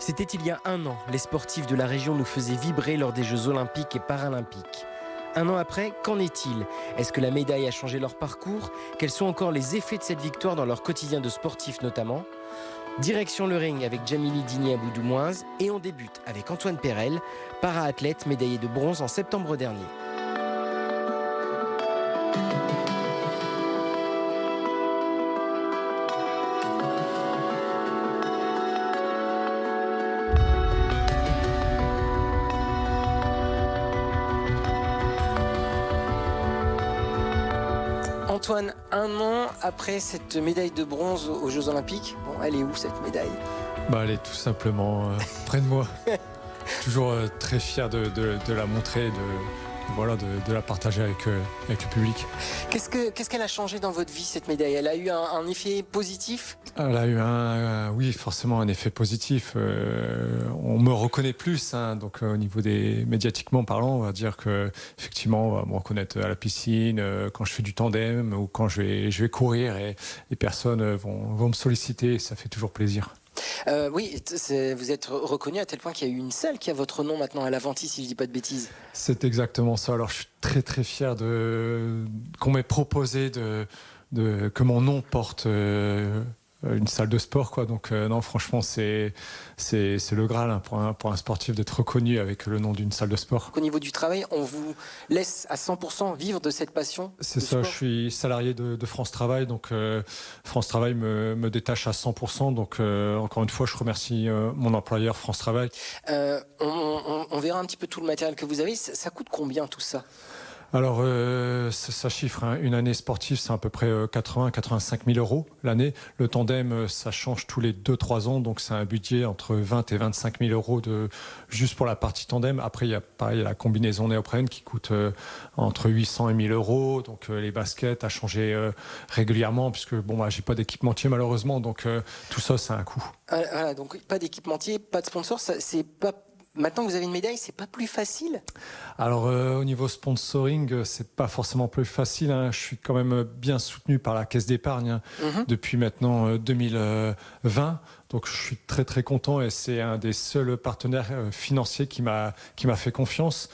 C'était il y a un an, les sportifs de la région nous faisaient vibrer lors des Jeux Olympiques et Paralympiques. Un an après, qu'en est-il? Est-ce que la médaille a changé leur parcours? Quels sont encore les effets de cette victoire dans leur quotidien de sportifs notamment? Direction le ring avec Jamili Dini à Boudoumoise et on débute avec Antoine Perel, para-athlète médaillé de bronze en septembre dernier. Antoine, un an après cette médaille de bronze aux Jeux Olympiques, bon, elle est où cette médaille? Elle est tout simplement près de moi. Toujours très fier de la montrer, de la partager avec le public. Qu'est-ce qu'elle a changé dans votre vie cette médaille? Elle a eu un effet positif? Elle a eu oui, forcément un effet positif. On me reconnaît plus, donc au niveau des médiatiquement parlant, on va dire que effectivement, on va me reconnaître à la piscine, quand je fais du tandem ou quand je vais courir et les personnes vont me solliciter. Ça fait toujours plaisir. Oui, vous êtes reconnu à tel point qu'il y a eu une salle qui a votre nom maintenant à l'Aventis, si je ne dis pas de bêtises. C'est exactement ça. Alors je suis très très fier qu'on m'ait proposé que mon nom porte une salle de sport, quoi. Donc non, franchement, c'est le Graal pour un sportif d'être reconnu avec le nom d'une salle de sport. Au niveau du travail, on vous laisse à 100% vivre de cette passion? C'est ça, je suis salarié de France Travail, donc France Travail me détache à 100%. Donc encore une fois, je remercie mon employeur France Travail. On verra un petit peu tout le matériel que vous avez. Ça coûte combien tout ça? Alors, ça chiffre, une année sportive, c'est à peu près 80-85 000 euros l'année. Le tandem, ça change tous les 2-3 ans, donc c'est un budget entre 20 et 25 000 euros juste pour la partie tandem. Après, il y a la combinaison néoprène qui coûte entre 800 et 1000 euros. Donc, les baskets à changer régulièrement, puisque j'ai pas d'équipementier malheureusement, donc tout ça, c'est un coût. Voilà, donc pas d'équipementier, pas de sponsor, c'est pas... Maintenant que vous avez une médaille, c'est pas plus facile? Alors au niveau sponsoring, c'est pas forcément plus facile. Je suis quand même bien soutenu par la Caisse d'épargne depuis maintenant 2020. Donc je suis très très content et c'est un des seuls partenaires financiers qui m'a fait confiance.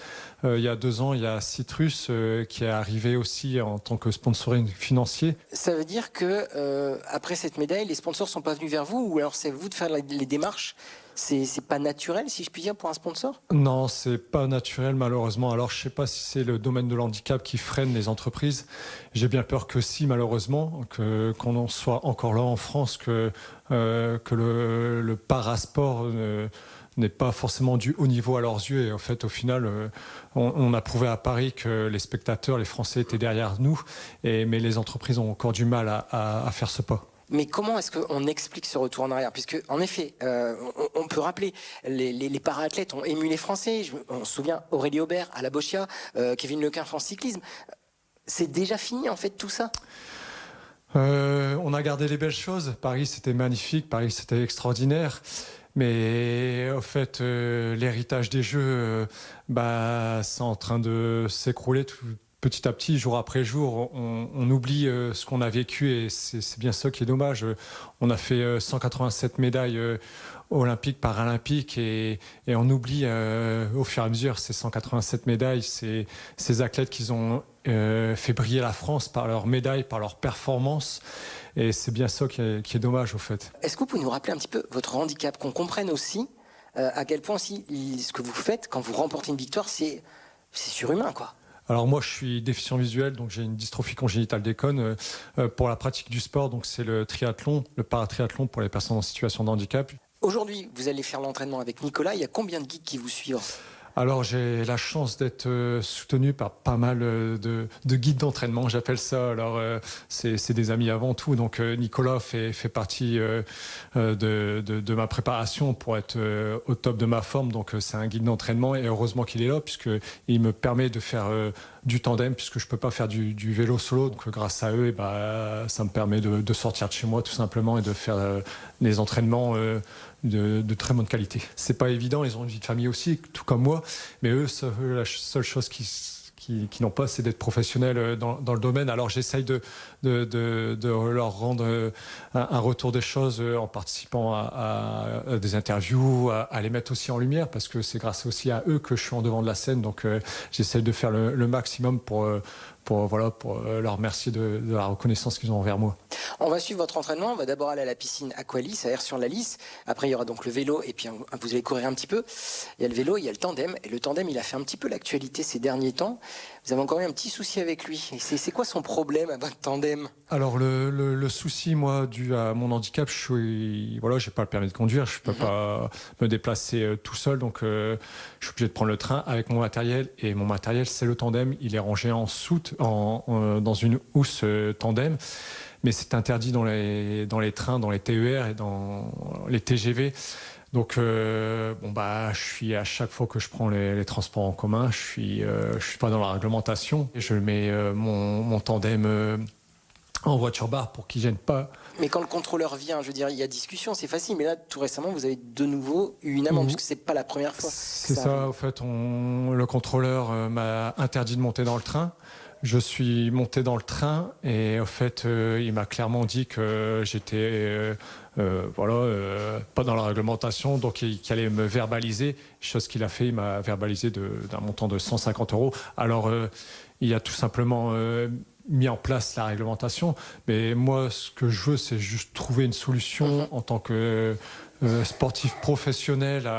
Il y a 2 ans, il y a Citrus qui est arrivé aussi en tant que sponsoring financier. Ça veut dire que après cette médaille, les sponsors sont pas venus vers vous, ou alors c'est vous de faire les démarches? C'est pas naturel, si je puis dire, pour un sponsor? Non, c'est pas naturel malheureusement. Alors je sais pas si c'est le domaine de l'handicap qui freine les entreprises. J'ai bien peur que si, malheureusement, qu'on en soit encore là en France, que le parasport n'est pas forcément du haut niveau à leurs yeux. Et en fait, au final, on a prouvé à Paris que les spectateurs, les Français étaient derrière nous, mais les entreprises ont encore du mal à faire ce pas. Mais comment est-ce qu'on explique ce retour en arrière? Puisque, en effet, on peut rappeler, les para-athlètes ont ému les Français. On se souvient, Aurélie Aubert à la Boschia, Kevin Lequin France Cyclisme. C'est déjà fini, en fait, tout ça? On a gardé les belles choses. Paris, c'était magnifique. Paris, c'était extraordinaire. Mais au fait, l'héritage des Jeux, c'est en train de s'écrouler petit à petit, jour après jour. On oublie ce qu'on a vécu et c'est bien ça qui est dommage. On a fait 187 médailles olympiques, paralympiques et on oublie au fur et à mesure ces 187 médailles, ces athlètes qui ont fait briller la France par leurs médailles, par leurs performances. Et c'est bien ça qui est dommage, au fait. Est-ce que vous pouvez nous rappeler un petit peu votre handicap, qu'on comprenne aussi à quel point aussi ce que vous faites quand vous remportez une victoire, c'est surhumain, quoi? Alors moi, je suis déficient visuel, donc j'ai une dystrophie congénitale des cônes. Pour la pratique du sport, donc c'est le triathlon, le paratriathlon pour les personnes en situation de handicap. Aujourd'hui, vous allez faire l'entraînement avec Nicolas. Il y a combien de guides qui vous suivent? Alors j'ai la chance d'être soutenu par pas mal de guides d'entraînement, j'appelle ça. Alors c'est des amis avant tout. Donc Nicolas fait partie de ma préparation pour être au top de ma forme. Donc c'est un guide d'entraînement et heureusement qu'il est là puisqu'il me permet de faire du tandem puisque je peux pas faire du vélo solo. Donc grâce à eux, ça me permet de sortir de chez moi tout simplement et de faire des entraînements de très bonne qualité. C'est pas évident, ils ont une vie de famille aussi, tout comme moi, mais eux, la seule chose qui qui n'ont pas, c'est d'être professionnels dans le domaine. Alors j'essaye de leur rendre un retour des choses en participant à des interviews, à les mettre aussi en lumière, parce que c'est grâce aussi à eux que je suis en devant de la scène. Donc j'essaye de faire le maximum pour leur remercier de la reconnaissance qu'ils ont envers moi. On va suivre votre entraînement. On va d'abord aller à la piscine Aqualis, à Aire-sur-la-Lys. Après, il y aura donc le vélo et puis vous allez courir un petit peu. Il y a le vélo, il y a le tandem. Et le tandem, il a fait un petit peu l'actualité ces derniers temps. Vous avez encore eu un petit souci avec lui. C'est quoi son problème à votre tandem? Alors le souci, moi, dû à mon handicap, j'ai pas le permis de conduire, je peux pas me déplacer tout seul, donc je suis obligé de prendre le train avec mon matériel. Et mon matériel, c'est le tandem. Il est rangé en soute, dans une housse tandem. Mais c'est interdit dans les trains, dans les TER et dans les TGV. Donc, je suis à chaque fois que je prends les transports en commun, je suis pas dans la réglementation. Et je mets mon tandem en voiture bar pour qu'il gêne pas. Mais quand le contrôleur vient, je veux dire, il y a discussion, c'est facile. Mais là, tout récemment, vous avez de nouveau eu une amende, parce que c'est pas la première fois. C'est ça, en fait, le contrôleur m'a interdit de monter dans le train. Je suis monté dans le train et en fait, il m'a clairement dit que j'étais pas dans la réglementation, donc il allait me verbaliser. Chose qu'il a fait, il m'a verbalisé d'un montant de 150 €. Alors, il a tout simplement mis en place la réglementation. Mais moi, ce que je veux, c'est juste trouver une solution en tant que sportif professionnel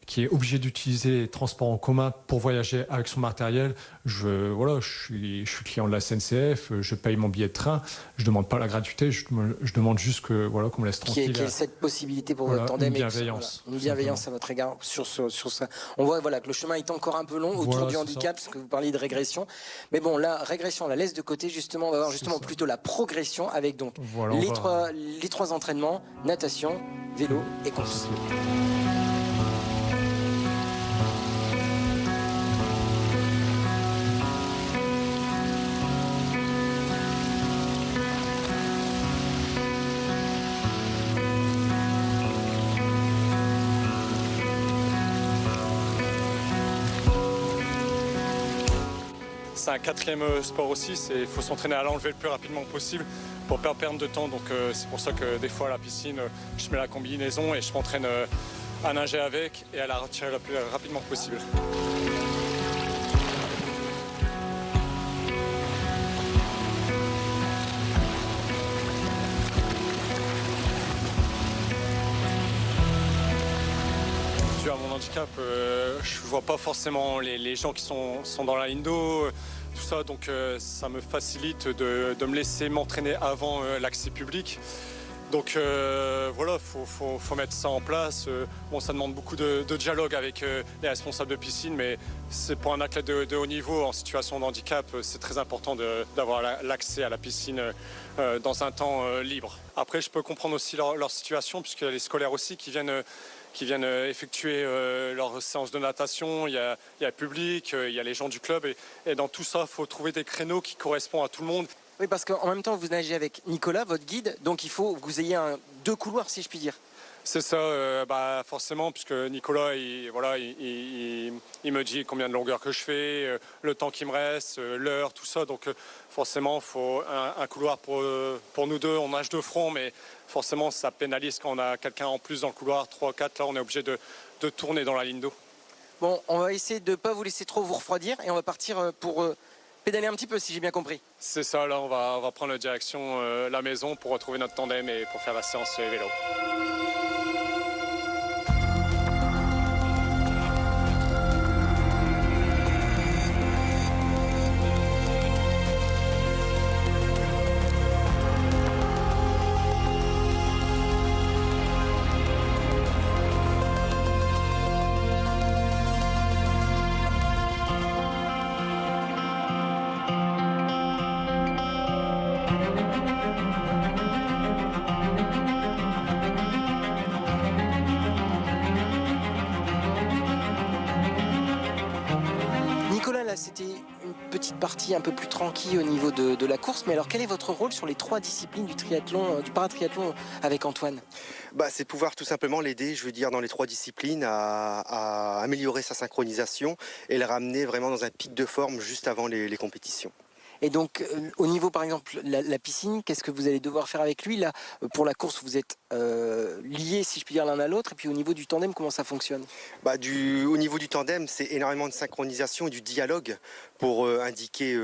qui est obligé d'utiliser les transports en commun pour voyager avec son matériel. Je suis client de la SNCF, je paye mon billet de train, je demande pas la gratuité, je demande juste qu'on me laisse tranquille. Qu'il y ait cette possibilité pour votre tandem. Une bienveillance. Une bienveillance à votre égard sur ça. On voit que le chemin est encore un peu long autour du handicap, parce que vous parliez de régression. Mais bon, la régression, on la laisse de côté, justement. On va voir plutôt la progression avec donc les trois entraînements, natation, vélo et course. C'est un quatrième sport aussi, il faut s'entraîner à l'enlever le plus rapidement possible pour pas perdre de temps. Donc c'est pour ça que des fois à la piscine, je mets la combinaison et je m'entraîne à nager avec et à la retirer le plus rapidement possible. Dû à mon handicap, je vois pas forcément les gens qui sont dans la ligne d'eau, tout ça, donc ça me facilite de me laisser m'entraîner avant l'accès public. Donc faut mettre ça en place. Ça demande beaucoup de dialogue avec les responsables de piscine, mais c'est pour un athlète de haut niveau en situation de handicap, c'est très important d'avoir l'accès à la piscine dans un temps libre. Après, je peux comprendre aussi leur situation, puisqu'il y a les scolaires aussi qui viennent effectuer leur séance de natation, il y a le public, il y a les gens du club, et dans tout ça, il faut trouver des créneaux qui correspondent à tout le monde. Oui, parce qu'en même temps, vous nagez avec Nicolas, votre guide, donc il faut que vous ayez deux couloirs, si je puis dire. C'est ça, forcément, puisque Nicolas, il me dit combien de longueur que je fais, le temps qui me reste, l'heure, tout ça. Donc forcément, il faut un couloir pour nous deux. On nage de front, mais forcément, ça pénalise quand on a quelqu'un en plus dans le couloir. 3, 4, là, on est obligé de tourner dans la ligne d'eau. Bon, on va essayer de ne pas vous laisser trop vous refroidir et on va partir pour pédaler un petit peu, si j'ai bien compris. C'est ça, là, on va prendre la direction la maison pour retrouver notre tandem et pour faire la séance vélo. c'était une petite partie un peu plus tranquille au niveau de la course. Mais alors, quel est votre rôle sur les 3 disciplines du triathlon, du paratriathlon avec Antoine? C'est pouvoir tout simplement l'aider, je veux dire, dans les 3 disciplines à améliorer sa synchronisation et le ramener vraiment dans un pic de forme juste avant les compétitions. Et donc, au niveau, par exemple, la piscine, qu'est-ce que vous allez devoir faire avec lui? Là, pour la course, vous êtes liés, si je puis dire, l'un à l'autre. Et puis, au niveau du tandem, comment ça fonctionne? Au niveau du tandem, c'est énormément de synchronisation et du dialogue pour indiquer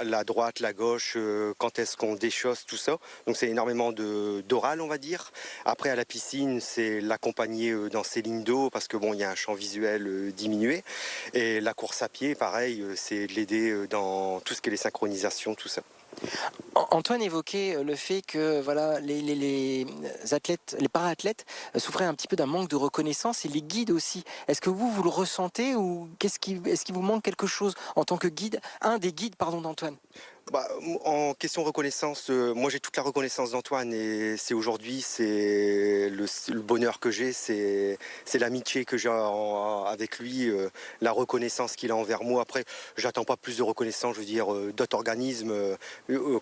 la droite, la gauche, quand est-ce qu'on déchausse, tout ça. Donc, c'est énormément d'oral, on va dire. Après, à la piscine, c'est l'accompagner dans ses lignes d'eau parce que il y a un champ visuel diminué. Et la course à pied, pareil, c'est de l'aider dans tout ce qui est les synchronisations, tout ça. Antoine évoquait le fait que voilà, les athlètes, les para-athlètes souffraient un petit peu d'un manque de reconnaissance et les guides aussi. Est-ce que vous le ressentez ou est-ce qu'il vous manque quelque chose en tant que guide, un des guides d'Antoine? En question reconnaissance, moi j'ai toute la reconnaissance d'Antoine et c'est aujourd'hui, c'est le bonheur que j'ai, c'est l'amitié que j'ai avec lui, la reconnaissance qu'il a envers moi. Après, j'attends pas plus de reconnaissance, je veux dire, d'autres organismes.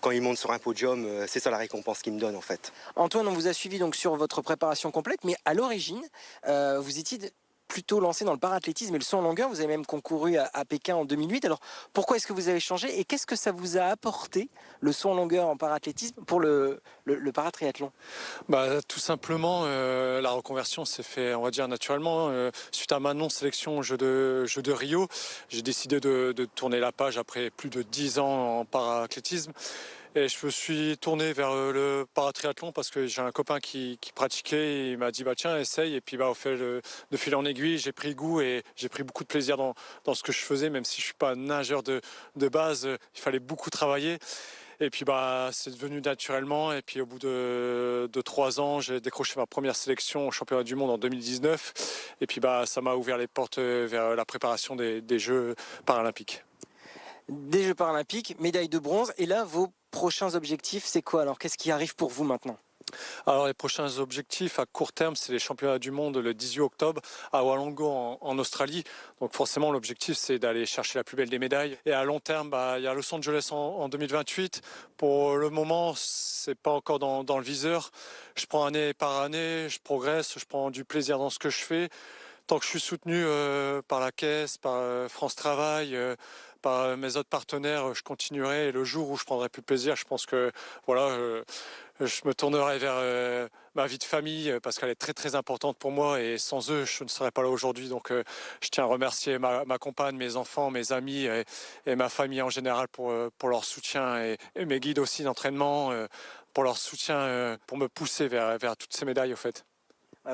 Quand il monte sur un podium, c'est ça la récompense qu'il me donne en fait. Antoine, on vous a suivi donc sur votre préparation complète, mais à l'origine, vous étiez plutôt lancé dans le para-athlétisme et le saut en longueur. Vous avez même concouru à Pékin en 2008. Alors, pourquoi est-ce que vous avez changé et qu'est-ce que ça vous a apporté, le saut en longueur en para-athlétisme, pour le paratriathlon? Tout simplement, la reconversion s'est fait, on va dire, naturellement. Suite à ma non-sélection aux Jeux de Rio, j'ai décidé de tourner la page après plus de 10 ans en para-athlétisme. Et je me suis tourné vers le paratriathlon parce que j'ai un copain qui pratiquait et il m'a dit tiens, essaye. Et puis au fait de fil en aiguille, j'ai pris goût et j'ai pris beaucoup de plaisir dans ce que je faisais, même si je suis pas nageur de base, il fallait beaucoup travailler. Et puis c'est devenu naturellement. Et puis au bout de 3 ans, j'ai décroché ma première sélection au championnat du monde en 2019. Et puis ça m'a ouvert les portes vers la préparation des Jeux paralympiques. Des Jeux paralympiques, médaille de bronze. Et là, vos prochains objectifs, c'est quoi? Alors, qu'est-ce qui arrive pour vous maintenant? Alors les prochains objectifs à court terme, c'est les championnats du monde le 18 octobre à Wollongong en Australie. Donc forcément l'objectif c'est d'aller chercher la plus belle des médailles. Et à long terme, il y a Los Angeles en 2028. Pour le moment, c'est pas encore dans le viseur. Je prends année par année, je progresse, je prends du plaisir dans ce que je fais. Tant que je suis soutenu par la Caisse, par France Travail, par mes autres partenaires, je continuerai. Et le jour où je prendrai plus de plaisir, je pense que je me tournerai vers ma vie de famille parce qu'elle est très très importante pour moi et sans eux je ne serais pas là aujourd'hui. Donc je tiens à remercier ma compagne, mes enfants, mes amis et ma famille en général pour leur soutien et mes guides aussi d'entraînement pour leur soutien pour me pousser vers toutes ces médailles au fait.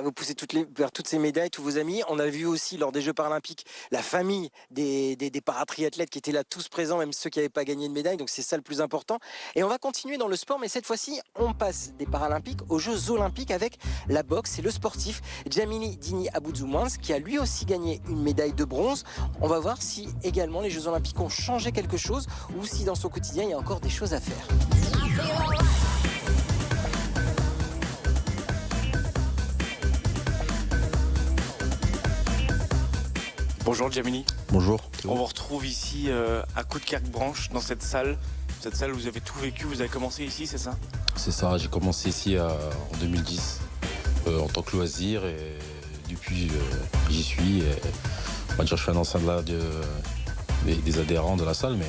Vous poussez vers toutes ces médailles, tous vos amis. On a vu aussi lors des Jeux paralympiques la famille des paratriathlètes qui étaient là tous présents, même ceux qui n'avaient pas gagné de médaille. Donc c'est ça le plus important. Et on va continuer dans le sport, mais cette fois-ci, on passe des paralympiques aux Jeux olympiques avec la boxe et le sportif Djamili Dini Abouzoumouans qui a lui aussi gagné une médaille de bronze. On va voir si également les Jeux olympiques ont changé quelque chose ou si dans son quotidien il y a encore des choses à faire. Bonjour Djamili. Bonjour. On vous retrouve ici à Coudekerque-Branche, dans cette salle. Cette salle où vous avez tout vécu, vous avez commencé ici, c'est ça? C'est ça, j'ai commencé ici en 2010 en tant que loisir et depuis j'y suis. On va dire je suis un ancien des adhérents de la salle, mais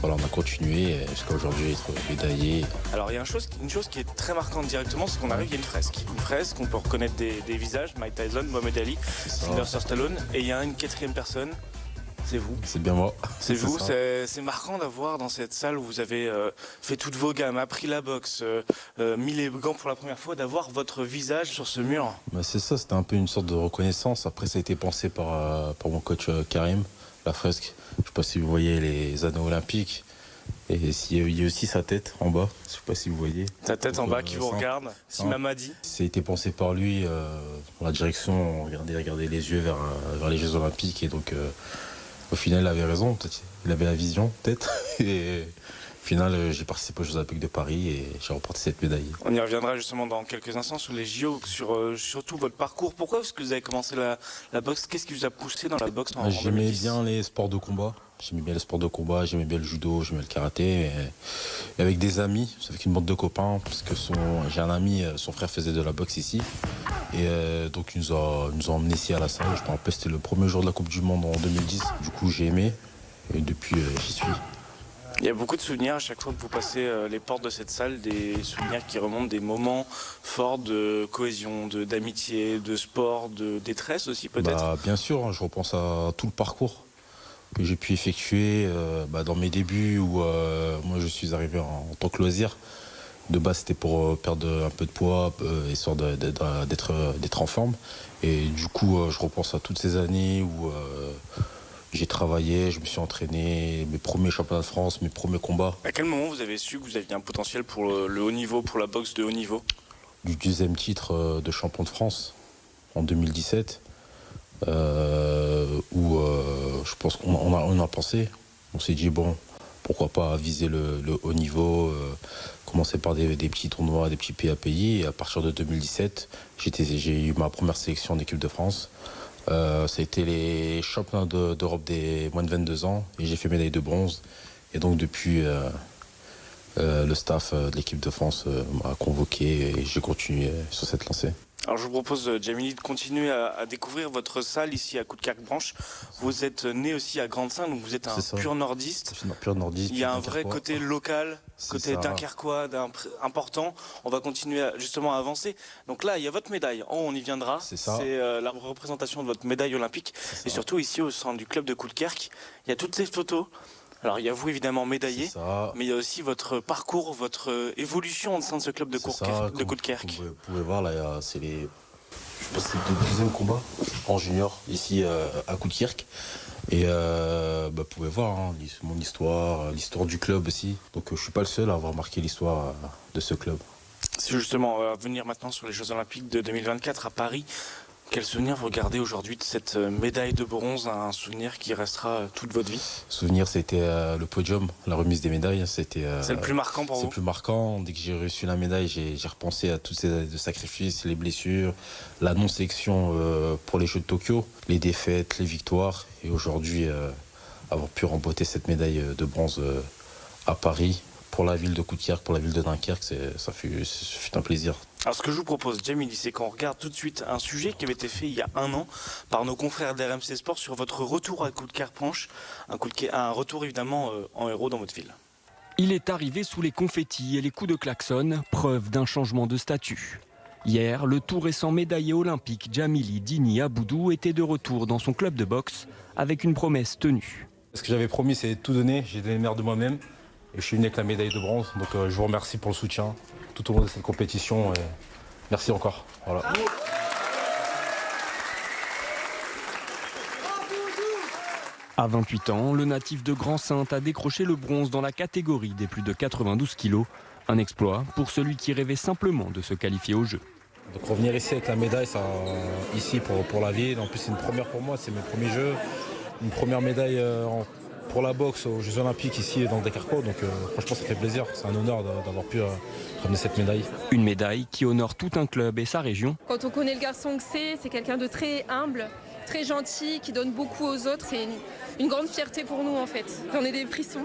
voilà, on a continué jusqu'à aujourd'hui être médaillé. Alors il y a une chose qui est très marquante directement, c'est qu'on arrive, il y a une fresque. Une fresque, on peut reconnaître des visages, Mike Tyson, Mohamed Ali, Sylvester Stallone, et il y a une 4e personne, c'est vous. C'est bien moi. C'est vous, c'est marquant d'avoir dans cette salle où vous avez fait toutes vos gammes, appris la boxe, mis les gants pour la première fois, d'avoir votre visage sur ce mur. C'est ça, c'était un peu une sorte de reconnaissance. Après ça a été pensé par mon coach Karim, la fresque. Je ne sais pas si vous voyez les anneaux olympiques. Et il y a aussi sa tête en bas. Je ne sais pas si vous voyez. Sa tête en bas qui vous regarde. Simamadi. Ça a été pensé par lui dans la direction. On regardait les yeux vers les Jeux olympiques. Et donc, au final, il avait raison. Peut-être. Il avait la vision, peut-être. Et au final, j'ai participé aux Jeux olympiques de Paris et j'ai remporté cette médaille. On y reviendra justement dans quelques instants sur les JO, surtout votre parcours. Pourquoi est-ce que vous avez commencé la boxe? Qu'est-ce qui vous a poussé dans la boxe J'aimais bien les sports de combat. J'aimais bien le sport de combat, j'aimais bien le judo, j'aimais le karaté. Et avec des amis, avec une bande de copains, parce que j'ai un ami, son frère faisait de la boxe ici. Et donc il nous a emmenés ici à la salle. Je me rappelle, c'était le premier jour de la Coupe du Monde en 2010. Du coup, j'ai aimé. Et depuis, j'y suis. Il y a beaucoup de souvenirs à chaque fois que vous passez les portes de cette salle, des souvenirs qui remontent des moments forts de cohésion, d'amitié, de sport, de détresse aussi peut-être. Bien sûr, je repense à tout le parcours que j'ai pu effectuer dans mes débuts où moi je suis arrivé en tant que loisir. De base c'était pour perdre un peu de poids, histoire d'être en forme. Et du coup je repense à toutes ces années où j'ai travaillé, je me suis entraîné, mes premiers championnats de France, mes premiers combats. À quel moment vous avez su que vous aviez un potentiel pour le haut niveau, pour la boxe de haut niveau? Du deuxième titre de champion de France en 2017, où je pense qu'on a pensé, on s'est dit bon, pourquoi pas viser le haut niveau, commencer par des petits tournois, des petits PAPI, et à partir de 2017, j'ai eu ma première sélection en équipe de France. Ça a été les championnats d'Europe des moins de 22 ans et j'ai fait médaille de bronze. Et donc depuis, le staff de l'équipe de France m'a convoqué et j'ai continué sur cette lancée. Alors je vous propose, Djamili, de continuer à découvrir votre salle ici à Coudekerque-Branche. Vous êtes né aussi à Grande-Synthe, donc vous êtes un pur nordiste. Pur nordiste. Il y a un vrai côté local, côté dunkerquois important. On va continuer justement à avancer. Donc là, il y a votre médaille. Oh, on y viendra. C'est la représentation de votre médaille olympique. Et surtout ici au sein du club de Coudekerque, il y a toutes ces photos. Alors il y a vous évidemment médaillé, mais il y a aussi votre parcours, votre évolution au sein de ce club de Coudekerque. Vous pouvez voir là, c'est le deuxième combat en junior ici à Coudekerque. Et vous pouvez voir mon histoire, l'histoire du club aussi. Donc je suis pas le seul à avoir marqué l'histoire de ce club. C'est justement, on va venir maintenant sur les Jeux Olympiques de 2024 à Paris. Quel souvenir vous gardez aujourd'hui de cette médaille de bronze, un souvenir qui restera toute votre vie? Souvenir, c'était le podium, la remise des médailles. C'est le plus marquant pour vous? C'est le plus marquant. Dès que j'ai reçu la médaille, j'ai repensé à tous ces années de sacrifices, les blessures, la non-sélection pour les Jeux de Tokyo, les défaites, les victoires. Et aujourd'hui, avoir pu remporter cette médaille de bronze à Paris, pour la ville de Coudekerque, pour la ville de Dunkerque, ça fut un plaisir. Alors ce que je vous propose, Djamili, c'est qu'on regarde tout de suite un sujet qui avait été fait il y a 1 an par nos confrères d'RMC Sport sur votre retour à Coudekerque-Branche, un retour évidemment en héros dans votre ville. Il est arrivé sous les confettis et les coups de klaxon, preuve d'un changement de statut. Hier, le tout récent médaillé olympique Djamili Dini Aboudou était de retour dans son club de boxe avec une promesse tenue. Ce que j'avais promis, c'est tout donner, j'ai donné le meilleur de moi-même. Et je suis venu avec la médaille de bronze, donc je vous remercie pour le soutien tout au long de cette compétition. Et merci encore. Voilà. À 28 ans, le natif de Grande-Synthe a décroché le bronze dans la catégorie des plus de 92 kilos. Un exploit pour celui qui rêvait simplement de se qualifier aux Jeux. Donc revenir ici avec la médaille, ici pour la ville. En plus, c'est une première pour moi, c'est mes premiers Jeux. Une première médaille pour la boxe aux Jeux Olympiques ici dans le Dunkerquois. Donc franchement, ça fait plaisir. C'est un honneur d'avoir pu ramener cette médaille. Une médaille qui honore tout un club et sa région. Quand on connaît le garçon que c'est quelqu'un de très humble, très gentil, qui donne beaucoup aux autres. C'est une grande fierté pour nous en fait. J'en ai des frissons.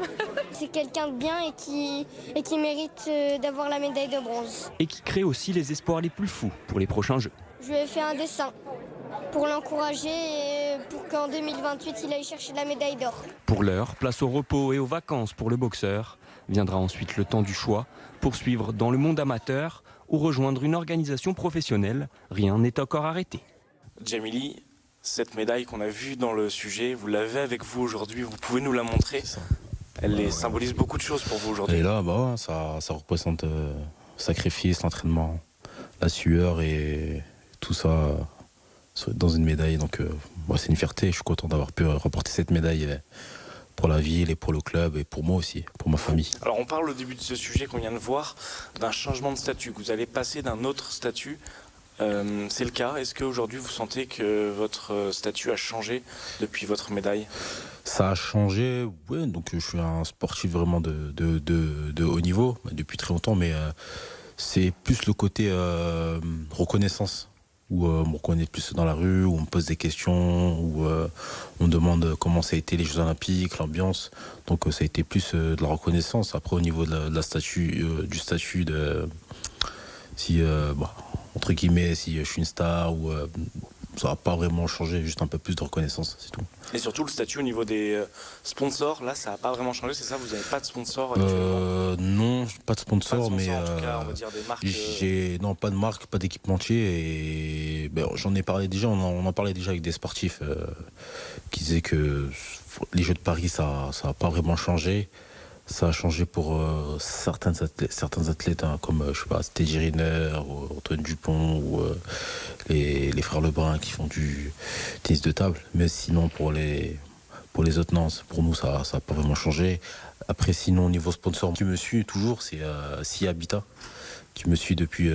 C'est quelqu'un de bien et qui mérite d'avoir la médaille de bronze. Et qui crée aussi les espoirs les plus fous pour les prochains Jeux. Je lui ai fait un dessin pour l'encourager et pour qu'en 2028 il aille chercher la médaille d'or. Pour l'heure, place au repos et aux vacances pour le boxeur. Viendra ensuite le temps du choix, poursuivre dans le monde amateur ou rejoindre une organisation professionnelle. Rien n'est encore arrêté. Djamili, cette médaille qu'on a vue dans le sujet, vous l'avez avec vous aujourd'hui, vous pouvez nous la montrer. Elle symbolise beaucoup de choses pour vous aujourd'hui. Et là, ça représente sacrifice, l'entraînement, la sueur et tout ça dans une médaille. Donc c'est une fierté, je suis content d'avoir pu remporter cette médaille pour la ville et pour le club et pour moi aussi, pour ma famille. Alors on parle au début de ce sujet qu'on vient de voir d'un changement de statut, que vous allez passer d'un autre statut. C'est le cas. Est-ce qu'aujourd'hui vous sentez que votre statut a changé depuis votre médaille? Ça a changé, oui. Donc je suis un sportif vraiment de haut niveau depuis très longtemps, mais c'est plus le côté reconnaissance où on me reconnaît plus dans la rue, où on me pose des questions, où on me demande comment ça a été les Jeux Olympiques, l'ambiance. Donc ça a été plus de la reconnaissance. Après, au niveau de la statut, du statut de... Si, entre guillemets, si je suis une star ou... ça n'a pas vraiment changé, juste un peu plus de reconnaissance, c'est tout. Et surtout le statut au niveau des sponsors, là ça n'a pas vraiment changé, c'est ça? Vous n'avez pas de sponsor actuellement? Non, pas de sponsor, pas de sponsor, mais en tout cas, on va dire des marques. Non, pas de marque, pas d'équipementier. Et j'en ai parlé déjà, on en parlait déjà avec des sportifs qui disaient que les Jeux de Paris, ça n'a pas vraiment changé. Ça a changé pour certains athlètes hein, comme je sais pas, Teddy Riner, ou Antoine Dupont ou les frères Lebrun qui font du tennis de table. Mais sinon pour les autres non, pour nous ça n'a pas vraiment changé. Après sinon au niveau sponsor, qui me suit toujours, c'est Si Habitat qui me suit depuis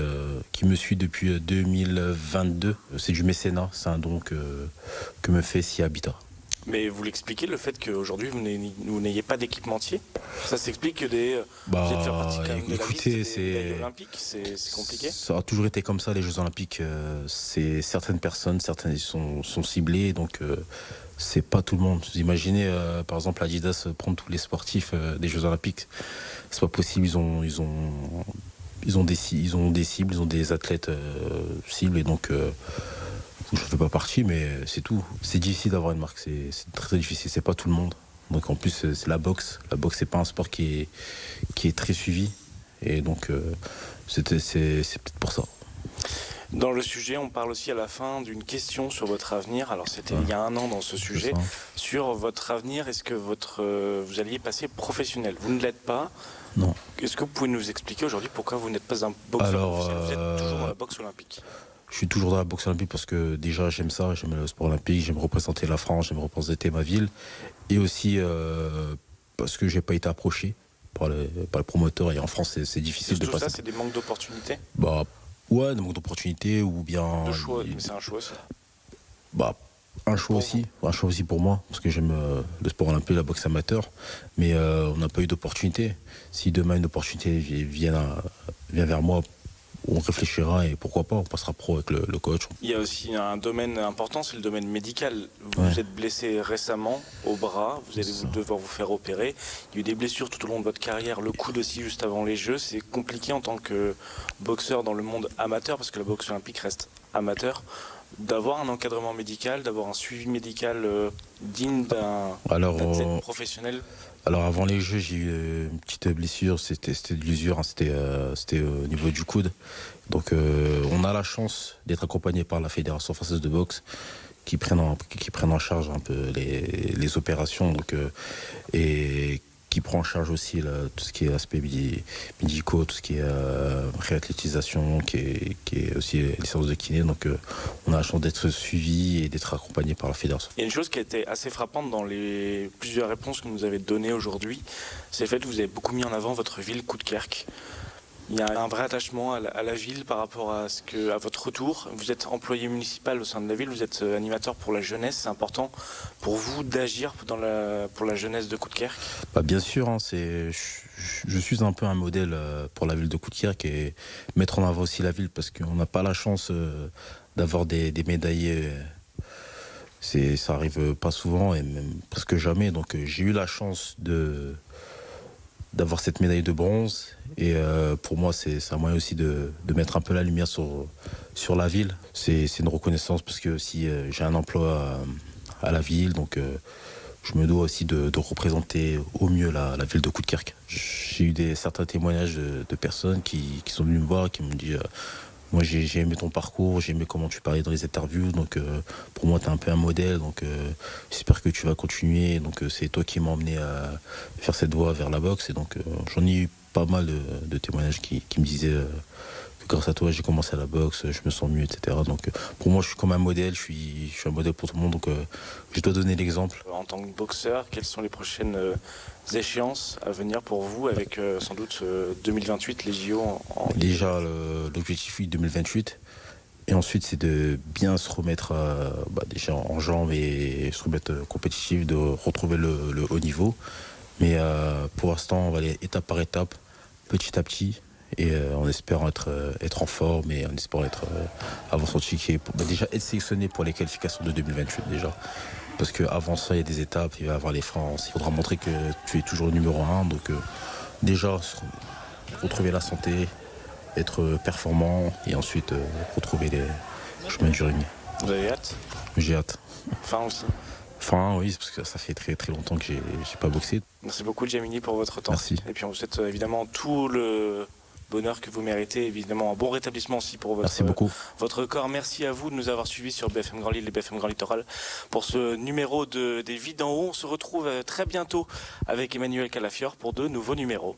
2022. C'est du mécénat, c'est un don que me fait Si Habitat. Mais vous l'expliquez, le fait qu'aujourd'hui vous n'ayez pas d'équipementier, ça s'explique que vous êtes fait partie quand même de la liste des médailles olympiques, c'est compliqué? Ça a toujours été comme ça, les Jeux Olympiques. C'est certaines personnes, certaines sont ciblées, donc c'est pas tout le monde. Vous imaginez, par exemple, Adidas prendre tous les sportifs des Jeux Olympiques, c'est pas possible. Ils ont des cibles, ils ont des athlètes cibles, et donc... je ne fais pas partie, mais c'est tout. C'est difficile d'avoir une marque, c'est très, très difficile, c'est pas tout le monde. Donc en plus, c'est la boxe. La boxe, c'est pas un sport qui est très suivi. Et donc, c'est peut-être pour ça. Dans le sujet, on parle aussi à la fin d'une question sur votre avenir. Alors c'était il y a un an dans ce sujet. Sur votre avenir, est-ce que vous alliez passer professionnel? Vous ne l'êtes pas. Non. Est-ce que vous pouvez nous expliquer aujourd'hui pourquoi vous n'êtes pas un boxeur professionnel? Vous êtes toujours dans la boxe olympique. Je suis toujours dans la boxe olympique parce que déjà j'aime ça, j'aime le sport olympique, j'aime représenter la France, j'aime représenter ma ville. Et aussi parce que j'ai pas été approché par le promoteur, et en France c'est difficile de passer. Tout ça, c'est des manques d'opportunités? Ouais, des manques d'opportunités ou bien... De choix, mais c'est un choix aussi. Un choix aussi pour moi, parce que j'aime le sport olympique, la boxe amateur, mais on n'a pas eu d'opportunité. Si demain une opportunité vient vers moi, on réfléchira et pourquoi pas, on passera pro avec le coach. Il y a aussi un domaine important, c'est le domaine médical. Vous êtes blessé récemment au bras, vous allez devoir vous faire opérer. Il y a eu des blessures tout au long de votre carrière, le coude aussi juste avant les Jeux. C'est compliqué en tant que boxeur dans le monde amateur, parce que la boxe olympique reste amateur, d'avoir un encadrement médical, d'avoir un suivi médical digne d'un athlète professionnel. Alors avant les Jeux, j'ai eu une petite blessure, c'était de l'usure, hein, c'était au niveau du coude. Donc on a la chance d'être accompagné par la Fédération française de boxe qui prennent en charge un peu les opérations, donc, et qui prend en charge aussi tout ce qui est aspect médicaux, tout ce qui est réathlétisation, qui est aussi les séances de kiné. Donc on a la chance d'être suivi et d'être accompagné par la fédération. Il y a une chose qui a été assez frappante dans les plusieurs réponses que vous avez données aujourd'hui, c'est le fait que vous avez beaucoup mis en avant votre ville Coudekerque. Il y a un vrai attachement à la ville par rapport à votre retour. Vous êtes employé municipal au sein de la ville, vous êtes animateur pour la jeunesse. C'est important pour vous d'agir pour la jeunesse de Coudekerque? Bien sûr, hein, je suis un peu un modèle pour la ville de Coudekerque et mettre en avant aussi la ville, parce qu'on n'a pas la chance d'avoir des médaillés. Ça arrive pas souvent et même presque jamais. Donc j'ai eu la chance d'avoir cette médaille de bronze, et pour moi c'est un moyen aussi de mettre un peu la lumière sur la ville. C'est une reconnaissance, parce que si j'ai un emploi à la ville, donc je me dois aussi de représenter au mieux la ville de Coudekerque. J'ai eu certains témoignages de personnes qui sont venues me voir, qui me disent moi j'ai aimé ton parcours, j'ai aimé comment tu parlais dans les interviews, donc pour moi tu es un peu un modèle, donc j'espère que tu vas continuer. Donc c'est toi qui m'as emmené à faire cette voie vers la boxe, et donc j'en ai eu pas mal de témoignages qui me disaient que grâce à toi j'ai commencé à la boxe, je me sens mieux, etc. Donc pour moi je suis comme un modèle, je suis un modèle pour tout le monde, donc je dois donner l'exemple. En tant que boxeur, quelles sont les prochaines échéances à venir pour vous, avec sans doute 2028, les JO Déjà l'objectif 2028, et ensuite c'est de bien se remettre déjà en jambes et se remettre compétitif, de retrouver le haut niveau. Mais pour l'instant on va aller étape par étape, petit à petit, Et en espérant être en forme et en espérant avoir son ticket, déjà être sélectionné pour les qualifications de 2028 déjà. Parce qu'avant ça, il y a des étapes, il va y avoir les France, il faudra montrer que tu es toujours le numéro 1. Donc déjà, retrouver la santé, être performant et ensuite retrouver les chemins du ring. Vous avez hâte? J'ai hâte. Fin aussi. Fin, oui, parce que ça fait très très longtemps que j'ai pas boxé. Merci beaucoup Djamili pour votre temps. Merci. Et puis on vous souhaite évidemment tout le bonheur que vous méritez, évidemment un bon rétablissement aussi pour Merci beaucoup. votre corps. Merci à vous de nous avoir suivis sur BFM Grand Lille et BFM Grand Littoral pour ce numéro des Vies d'en haut. On se retrouve très bientôt avec Emmanuel Calafiore pour de nouveaux numéros.